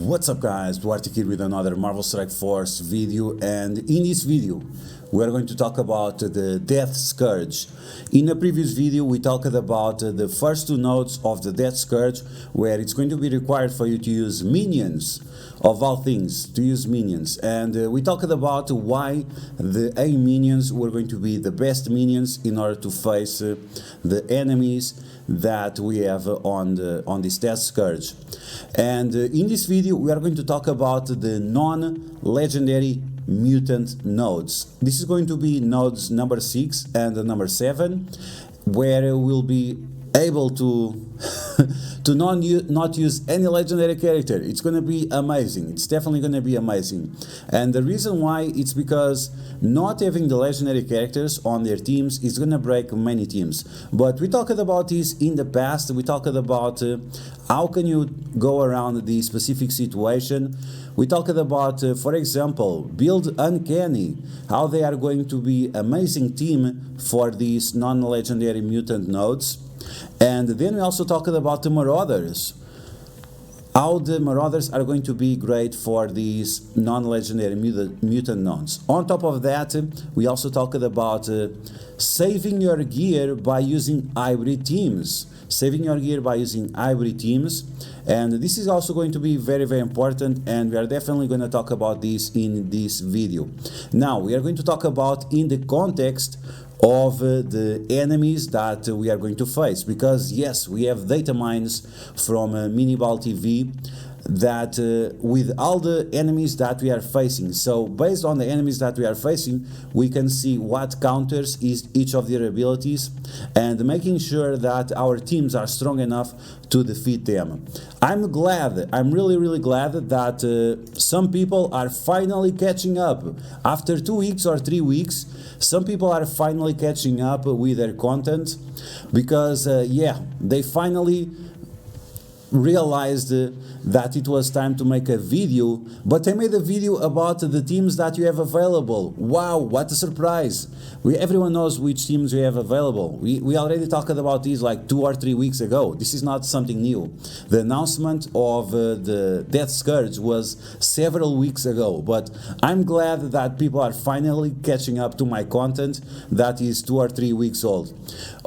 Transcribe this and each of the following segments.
What's up guys, DuArktik with another Marvel Strike Force video, and in this video we are going to talk about the Death Scourge. In a previous video we talked about the first two nodes of the Death Scourge, where it's going to be required for you to use minions, of all things, to use minions, and we talked about why the A minions were going to be the best minions in order to face the enemies that we have on this Death Scourge. And in this video we are going to talk about the non-legendary mutant nodes. This is going to be nodes number 6 and number 7, where we'll be able to not use any legendary character. It's going to be amazing. It's definitely going to be amazing. And the reason why, it's because not having the legendary characters on their teams is going to break many teams. But we talked about this in the past. We talked about how can you go around the specific situation. We talked about, for example, build Uncanny, how they are going to be amazing team for these non-legendary mutant nodes. And then we also talked about the Marauders, how the Marauders are going to be great for these non-legendary mutant nodes. On top of that, we also talked about saving your gear by using hybrid teams. Saving your gear by using hybrid teams. And this is also going to be very, very important, and we are definitely going to talk about this in this video. Now, we are going to talk about in the context of the enemies that we are going to face, because yes, we have data mines from Miniball TV that with all the enemies that we are facing. So based on the enemies that we are facing, we can see what counters is each of their abilities, and making sure that our teams are strong enough to defeat them. I'm really glad that some people are finally catching up. After 2 weeks or 3 weeks, some people are finally catching up with their content, because yeah, they finally realized that it was time to make a video. But I made a video about the teams that you have available. Wow, what a surprise. Everyone knows which teams we have available. We already talked about these like 2 or 3 weeks ago. This is not something new. The announcement of the Death Scourge was several weeks ago, but I'm glad that people are finally catching up to my content that is 2 or 3 weeks old.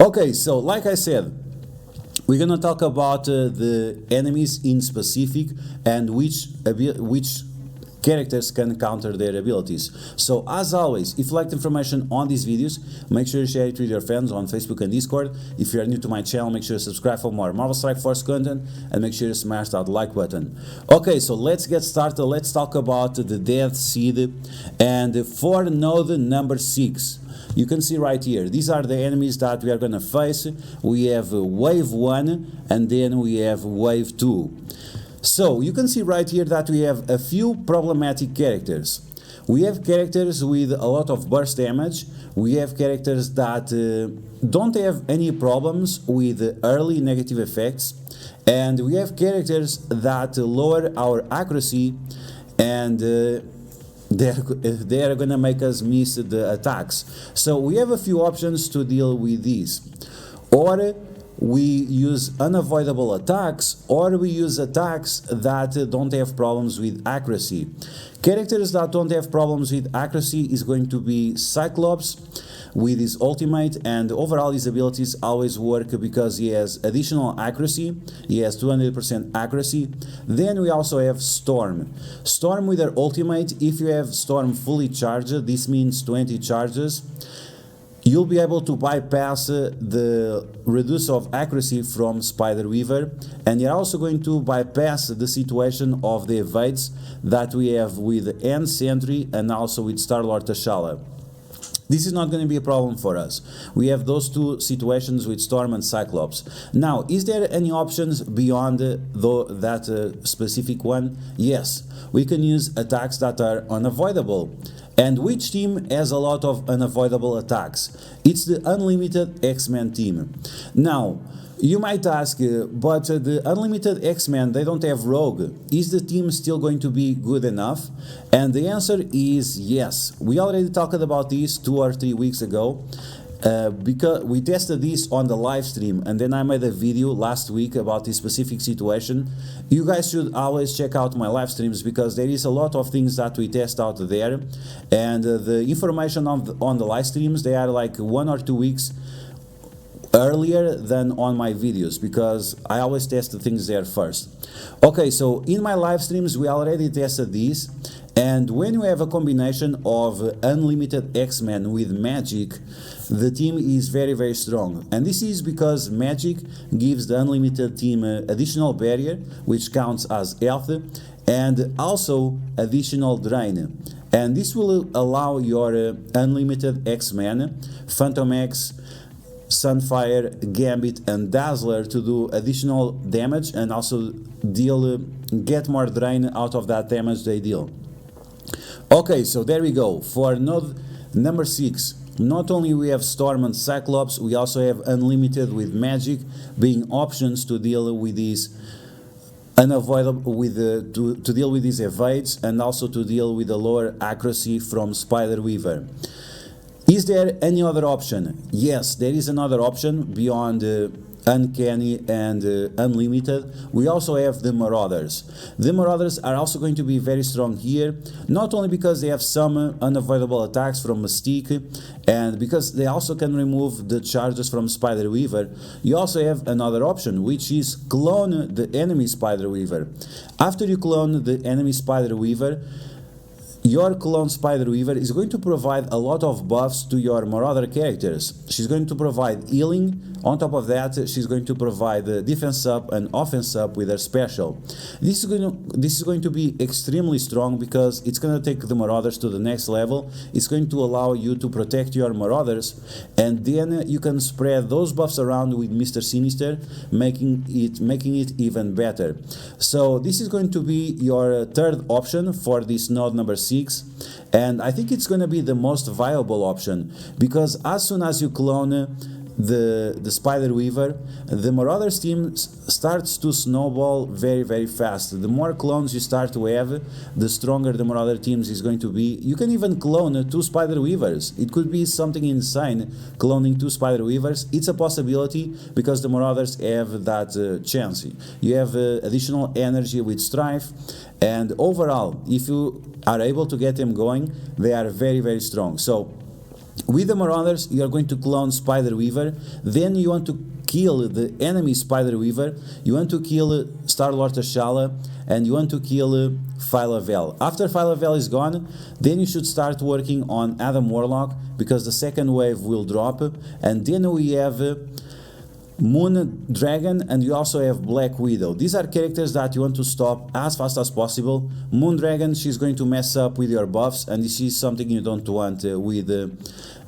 Okay, so like I said, we're going to talk about the enemies in specific and which characters can counter their abilities. So as always, if you like the information on these videos, make sure you share it with your friends on Facebook and Discord. If you are new to my channel, make sure you subscribe for more Marvel Strike Force content, and make sure you smash that like button. Okay, so let's get started. Let's talk about the Death Seed, and for node number 6. You can see right here, these are the enemies that we are going to face. We have wave 1 and then we have wave 2. So you can see right here that we have a few problematic characters. We have characters with a lot of burst damage. We have characters that don't have any problems with early negative effects. And we have characters that lower our accuracy, and they are going to make us miss the attacks. So we have a few options to deal with these. Or we use unavoidable attacks, or we use attacks that don't have problems with accuracy. Characters that don't have problems with accuracy is going to be Cyclops with his ultimate, and overall his abilities always work because he has additional accuracy. He has 200% accuracy. Then we also have Storm. Storm with her ultimate, if you have Storm fully charged, this means 20 charges, you'll be able to bypass the reduce of accuracy from Spider Weaver, and you're also going to bypass the situation of the evades that we have with End Sentry and also with Star-Lord T'Challa. This is not going to be a problem for us. We have those two situations with Storm and Cyclops. Now, is there any options beyond that specific one? Yes, we can use attacks that are unavoidable. And which team has a lot of unavoidable attacks? It's the Unlimited X-Men team. Now, you might ask, but the Unlimited X-Men, they don't have Rogue. Is the team still going to be good enough? And the answer is yes. We already talked about this 2 or 3 weeks ago. because we tested this on the live stream, and then I made a video last week about this specific situation. You guys should always check out my live streams, because there is a lot of things that we test out there, and the information on the live streams, they are like 1 or 2 weeks earlier than on my videos, because I always test the things there first. Okay, so in my live streams we already tested these, and when you have a combination of unlimited X-Men with magic, the team is very, very strong. And this is because magic gives the unlimited team additional barrier, which counts as health, and also additional drain. And this will allow your unlimited X-Men, Phantom X, Sunfire, Gambit and Dazzler to do additional damage, and also get more drain out of that damage they deal. Okay, so there we go. For node number 6, not only we have Storm and Cyclops, we also have unlimited with magic being options to deal with these unavoidable, to deal with these evades, and also to deal with the lower accuracy from Spider Weaver. Is there any other option? Yes, there is another option beyond Uncanny and Unlimited. We also have the Marauders. The Marauders are also going to be very strong here, not only because they have some unavoidable attacks from Mystique, and because they also can remove the charges from Spider Weaver. You also have another option, which is clone the enemy Spider Weaver. After you clone the enemy Spider Weaver, your clone Spider Weaver is going to provide a lot of buffs to your Marauder characters. She's going to provide healing. On top of that, she's going to provide defense up and offense up with her special. This is going to be extremely strong, because it's going to take the Marauders to the next level. It's going to allow you to protect your Marauders, and then you can spread those buffs around with Mr. Sinister, making it even better. So this is going to be your third option for this node number 6. And I think it's going to be the most viable option, because as soon as you clone the Spider Weaver, the Marauders team starts to snowball very, very fast. The more clones you start to have, the stronger the Marauder teams is going to be. You can even clone 2 Spider Weavers. It could be something insane, cloning 2 Spider Weavers. It's a possibility, because the Marauders have that chance. You have additional energy with Strife, and overall, if you are able to get them going, they are very, very strong. So with the Marauders, you are going to clone Spider Weaver, then you want to kill the enemy Spider Weaver, you want to kill Star-Lord T'Challa, and you want to kill Phyla-Vell. After Phyla-Vell is gone, then you should start working on Adam Warlock, because the second wave will drop, and then we have Moon Dragon, and you also have Black Widow. These are characters that you want to stop as fast as possible. Moon Dragon, she's going to mess up with your buffs, and this is something you don't want with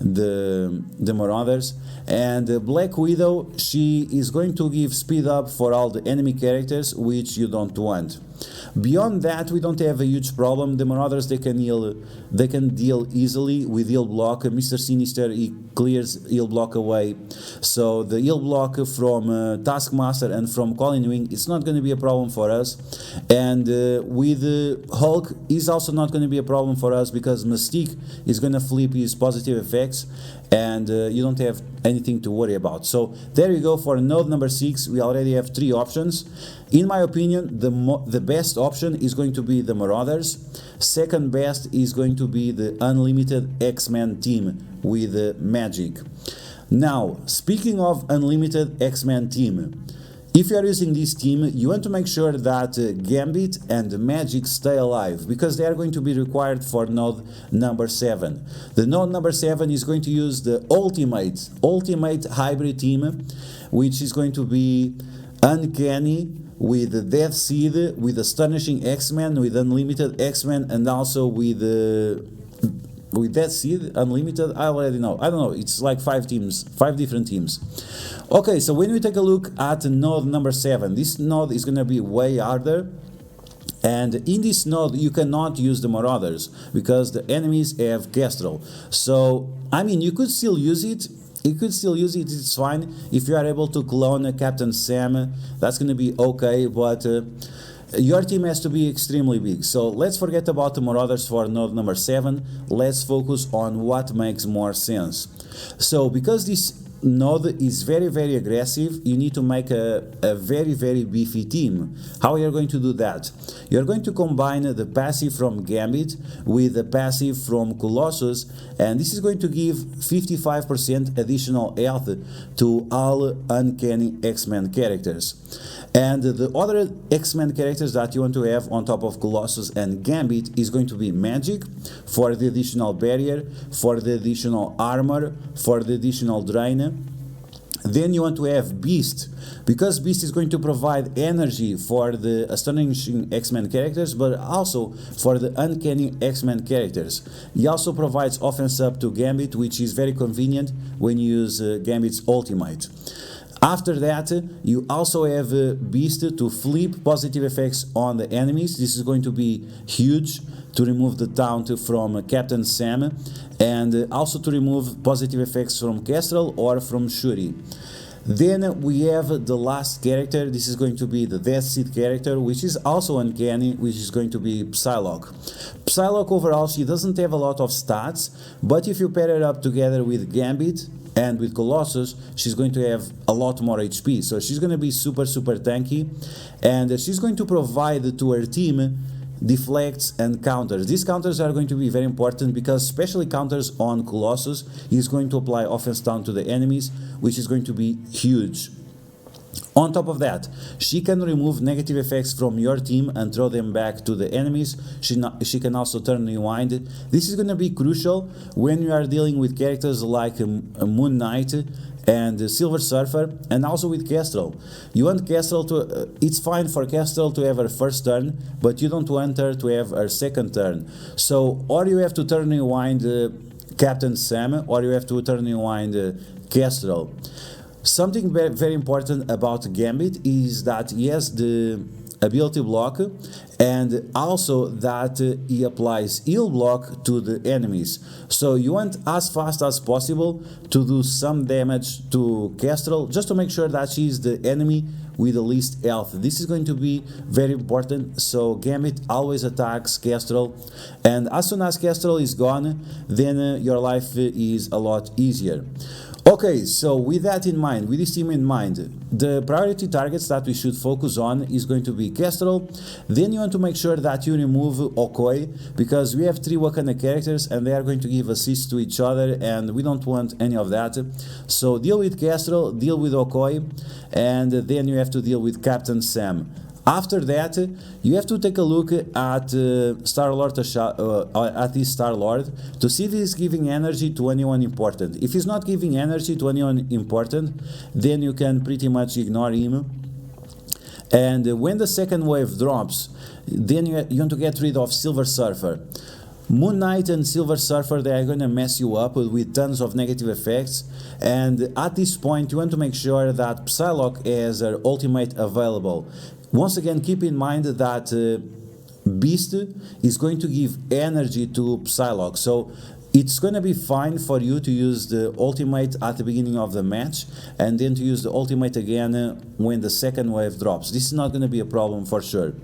the Marauders. And Black Widow, she is going to give speed up for all the enemy characters, which you don't want. Beyond that, we don't have a huge problem. The Marauders, they can deal easily with heal block. Mr. Sinister, he clears heal block away. So the heal block from Taskmaster and from Colin Wing, it's not going to be a problem for us. And with Hulk, is also not going to be a problem for us, because Mystique is going to flip his positive effects, and you don't have anything to worry about. So there you go. For node number 6, we already have 3 options. In my opinion, the best option is going to be the Marauders. Second best is going to be the Unlimited X-Men team with magic. Now, speaking of Unlimited X-Men team, if you are using this team, you want to make sure that Gambit and Magic stay alive, because they are going to be required for node number 7. The node number 7 is going to use the ultimate hybrid team, which is going to be Uncanny with the Death Seed, with Astonishing X-Men, with Unlimited X-Men, and also with Death Seed, Unlimited, I already know. I don't know, it's like 5 teams, 5 different teams. Okay, so when we take a look at node number 7, this node is going to be way harder. And in this node, you cannot use the Marauders, because the enemies have Kestrel. So, I mean, you could still use it. It's fine. If you are able to clone Captain Sam, that's going to be okay, but your team has to be extremely big. So let's forget about the Marauders for node number 7. Let's focus on what makes more sense. So because this node is very aggressive, you need to make a very beefy team. How you're going to do that? You're going to combine the passive from Gambit with the passive from Colossus, and this is going to give 55% additional health to all uncanny X-Men characters. And the other X-Men characters that you want to have on top of Colossus and Gambit is going to be Magic for the additional barrier, for the additional armor, for the additional drain. Then you want to have Beast, because Beast is going to provide energy for the astonishing X-Men characters, but also for the uncanny X-Men characters. He also provides offense up to Gambit, which is very convenient when you use Gambit's ultimate. After that, you also have Beast to flip positive effects on the enemies. This is going to be huge to remove the taunt from Captain Sam, and also to remove positive effects from Kestrel or from Shuri. Then we have the last character. This is going to be the Death Seed character, which is also uncanny, which is going to be Psylocke. Psylocke overall, she doesn't have a lot of stats, but if you pair her up together with Gambit and with Colossus, she's going to have a lot more HP. So she's going to be super tanky, and she's going to provide to her team deflects and counters. These counters are going to be very important because especially counters on Colossus is going to apply offense down to the enemies, which is going to be huge. On top of that, she can remove negative effects from your team and throw them back to the enemies. She can also turn rewind. This is going to be crucial when you are dealing with characters like Moon Knight and Silver Surfer, and also with Kestrel. You want Kestrel to, it's fine for Kestrel to have her first turn, but you don't want her to have her second turn. So, or you have to turn rewind Captain Sam, or you have to turn rewind Kestrel. Something very important about Gambit is that he has the ability block, and also that he applies heal block to the enemies. So you want as fast as possible to do some damage to Kestrel, just to make sure that she's the enemy with the least health. This is going to be very important. So Gambit always attacks Kestrel, and as soon as Kestrel is gone, then your life is a lot easier. Okay, so with that in mind, with this team in mind, the priority targets that we should focus on is going to be Kestrel. Then you want to make sure that you remove Okoye, because we have 3 Wakanda characters and they are going to give assists to each other, and we don't want any of that. So deal with Kestrel, deal with Okoye, and then you have to deal with Captain Sam. After that, you have to take a look at Star-Lord, at this Star-Lord, to see if he's giving energy to anyone important. If he's not giving energy to anyone important, then you can pretty much ignore him. And when the second wave drops, then you want to get rid of Silver Surfer. Moon Knight and Silver Surfer, they are going to mess you up with tons of negative effects, and at this point you want to make sure that Psylocke has her ultimate available. Once again, keep in mind that Beast is going to give energy to Psylocke, so it's going to be fine for you to use the ultimate at the beginning of the match and then to use the ultimate again when the second wave drops. This is not going to be a problem for sure.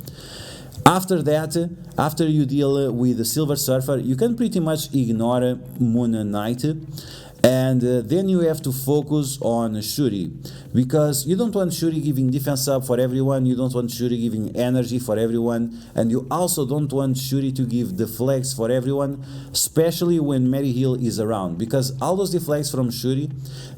After that, after you deal with the Silver Surfer, you can pretty much ignore Moon Knight, and then you have to focus on Shuri, because you don't want Shuri giving defense up for everyone, you don't want Shuri giving energy for everyone, and you also don't want Shuri to give deflects for everyone, especially when Mary Hill is around, because all those deflects from Shuri,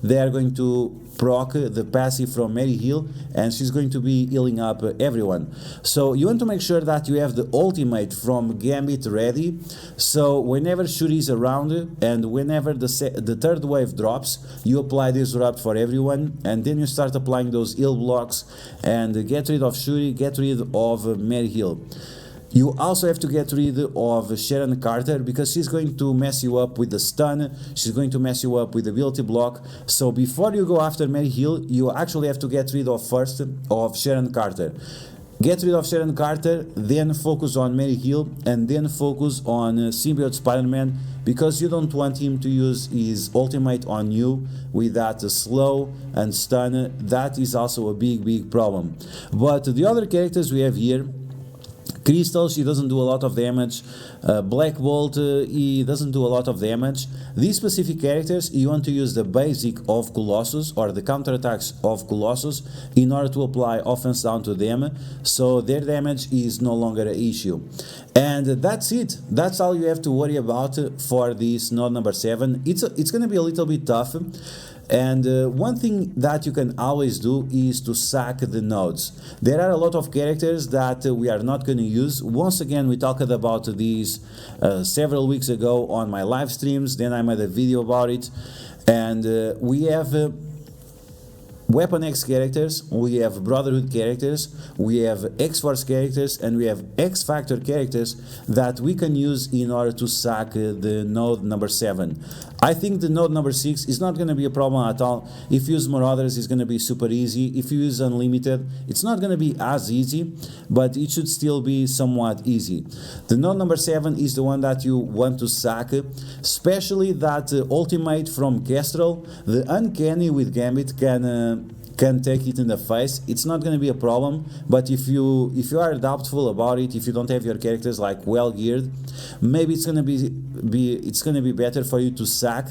they are going to proc the passive from Mary Hill, and she's going to be healing up everyone. So you want to make sure that you have the ultimate from Gambit ready, so whenever Shuri is around and whenever the third wave drops, you apply Disrupt for everyone, and then you start applying those heal blocks and get rid of Shuri, get rid of Mary Hill. You also have to get rid of Sharon Carter, because she's going to mess you up with the stun, she's going to mess you up with the ability block. So before you go after Mary Hill, you actually have to get rid of first of Sharon Carter. Get rid of Sharon Carter, then focus on Mary Hill, and then focus on Symbiote Spider-Man, because you don't want him to use his ultimate on you with that slow and stun. That is also a big problem. But the other characters we have here, Crystals, he doesn't do a lot of damage. Black Bolt, he doesn't do a lot of damage. These specific characters, you want to use the basic of Colossus or the counterattacks of Colossus in order to apply offense down to them, so their damage is no longer an issue. And that's it. That's all you have to worry about for this node number 7. It's going to be a little bit tough. And one thing that you can always do is to sack the nodes. There are a lot of characters that we are not going to use. Once again, we talked about these several weeks ago on my live streams, then I made a video about it. And we have Weapon X characters, we have Brotherhood characters, we have X-Force characters, and we have X-Factor characters that we can use in order to sack the node number 7. I think the node number 6 is not going to be a problem at all. If you use Marauders, it's going to be super easy. If you use Unlimited, it's not going to be as easy, but it should still be somewhat easy. The node number 7 is the one that you want to sack, especially that ultimate from Kestrel. The Uncanny with Gambit can take it in the face. It's not going to be a problem, but if you are doubtful about it, if you don't have your characters like well geared, maybe it's going to be better for you to sack,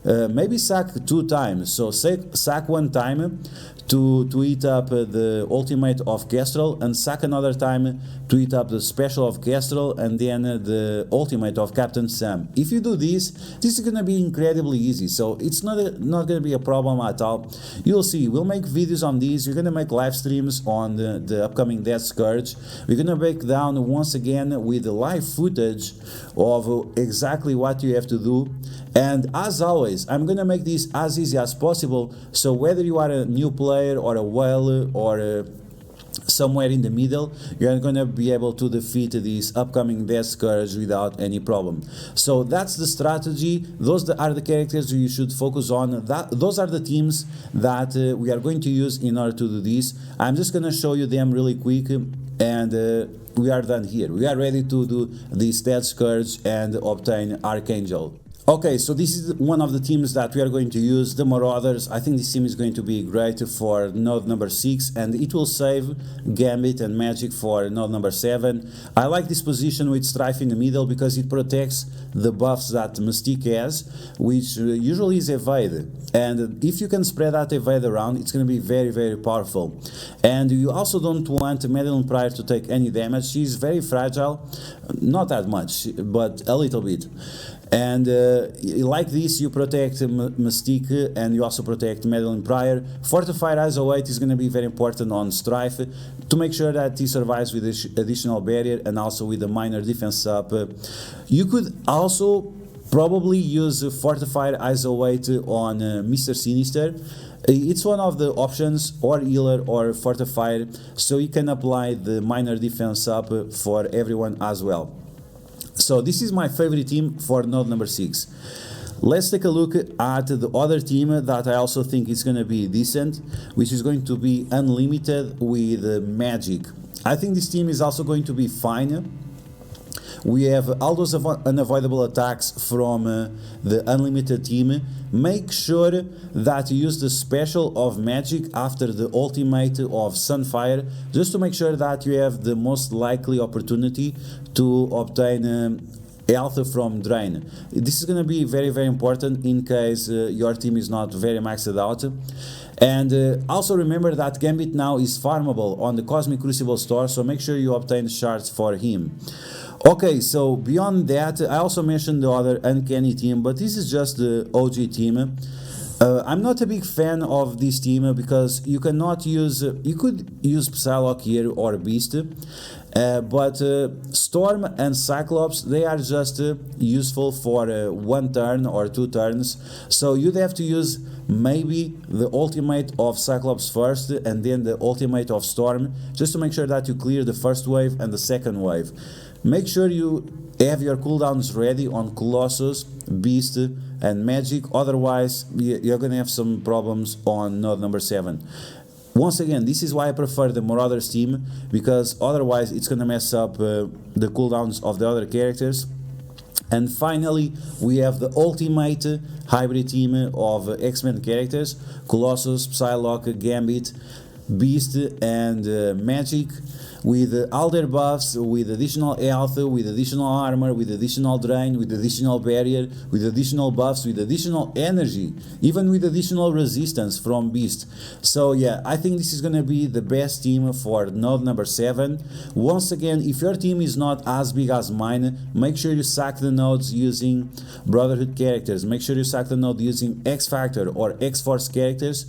maybe sack 2 times. So sack 1 time to eat up the ultimate of Kestrel, and sack another time to eat up the special of Kestrel, and then the ultimate of Captain Sam. If you do this is going to be incredibly easy, so it's not going to be a problem at all. You'll see, we'll make videos on these, we're going to make live streams on the upcoming Death Scourge. We're going to break down once again with the live footage of exactly what you have to do. And as always, I'm going to make this as easy as possible, so whether you are a new player or a whale or somewhere in the middle, you're going to be able to defeat this upcoming Death Scourge without any problem. So that's the strategy. Those are the characters you should focus on. Those are the teams that we are going to use in order to do this. I'm just going to show you them really quick, and we are done here. We are ready to do this Death Scourge and obtain Archangel. Okay, so this is one of the teams that we are going to use, the Marauders. I think this team is going to be great for node number 6, and it will save Gambit and Magic for node number 7. I like this position with Strife in the middle because it protects the buffs that Mystique has, which usually is Evade. And if you can spread that Evade around, it's going to be very, very powerful. And you also don't want Madeline Pryor to take any damage. She's very fragile, not that much, but a little bit. And like this, you protect Mystique, and you also protect Madeline Pryor. Fortified ISO 8 is going to be very important on Strife to make sure that he survives with additional barrier and also with a minor defense up. You could also probably use Fortified ISO 8 on Mr. Sinister. It's one of the options, or healer or fortified, so you can apply the minor defense up for everyone as well. So this is my favorite team for node number 6. Let's take a look at the other team that I also think is going to be decent, which is going to be Unlimited with Magic. I think this team is also going to be fine. We have all those unavoidable attacks from the Unlimited team. Make sure that you use the special of Magic after the ultimate of Sunfire, just to make sure that you have the most likely opportunity to obtain health from Drain. This is going to be very, very important in case your team is not very maxed out. And also remember that Gambit now is farmable on the Cosmic Crucible store, so make sure you obtain shards for him. Okay, so beyond that, I also mentioned the other Uncanny team, but this is just the OG team. I'm not a big fan of this team because you cannot use, you could use Psylocke here or Beast, but Storm and Cyclops, they are just useful for 1 turn or 2 turns, so you'd have to use maybe the ultimate of Cyclops first and then the ultimate of Storm, just to make sure that you clear the first wave and the second wave. Make sure you have your cooldowns ready on Colossus, Beast and Magic, otherwise you're gonna have some problems on node number 7. Once again, this is why I prefer the Marauders team, because otherwise it's gonna mess up the cooldowns of the other characters. And finally, we have the ultimate hybrid team of X-Men characters, Colossus, Psylocke, Gambit, Beast and Magic. with all their buffs, with additional health, with additional armor, with additional drain, with additional barrier, with additional buffs, with additional energy, even with additional resistance from beast. So yeah, I think this is gonna be the best team for node number 7. Once again, if your team is not as big as mine, make sure you sack the nodes using Brotherhood characters. Make sure you sack the node using X Factor or X Force characters,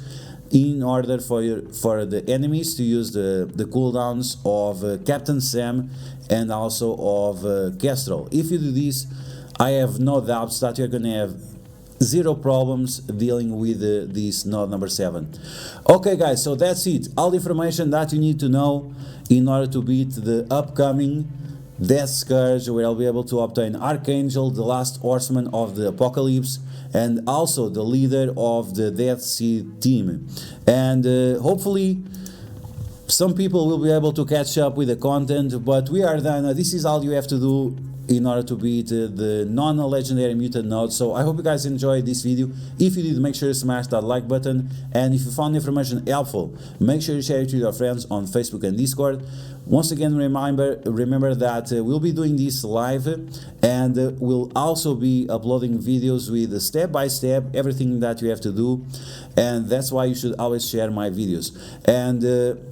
in order for the enemies to use the cooldowns of Captain Sam and also of Kestrel. If you do this, I have no doubts that you're gonna have zero problems dealing with this node number 7. Okay guys, so that's it. All the information that you need to know in order to beat the upcoming Death Scourge, where I'll be able to obtain Archangel, the last horseman of the apocalypse, and also the leader of the Death Seed team. And hopefully some people will be able to catch up with the content, but we are done. This is all you have to do in order to beat the non-legendary mutant node. So I hope you guys enjoyed this video. If you did, make sure you smash that like button, and if you found the information helpful, make sure you share it with your friends on Facebook and Discord. Once again, remember that we'll be doing this live, and we'll also be uploading videos with step-by-step everything that you have to do, and that's why you should always share my videos. And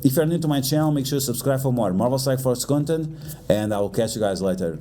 if you're new to my channel, make sure to subscribe for more Marvel Strike Force content, and I will catch you guys later.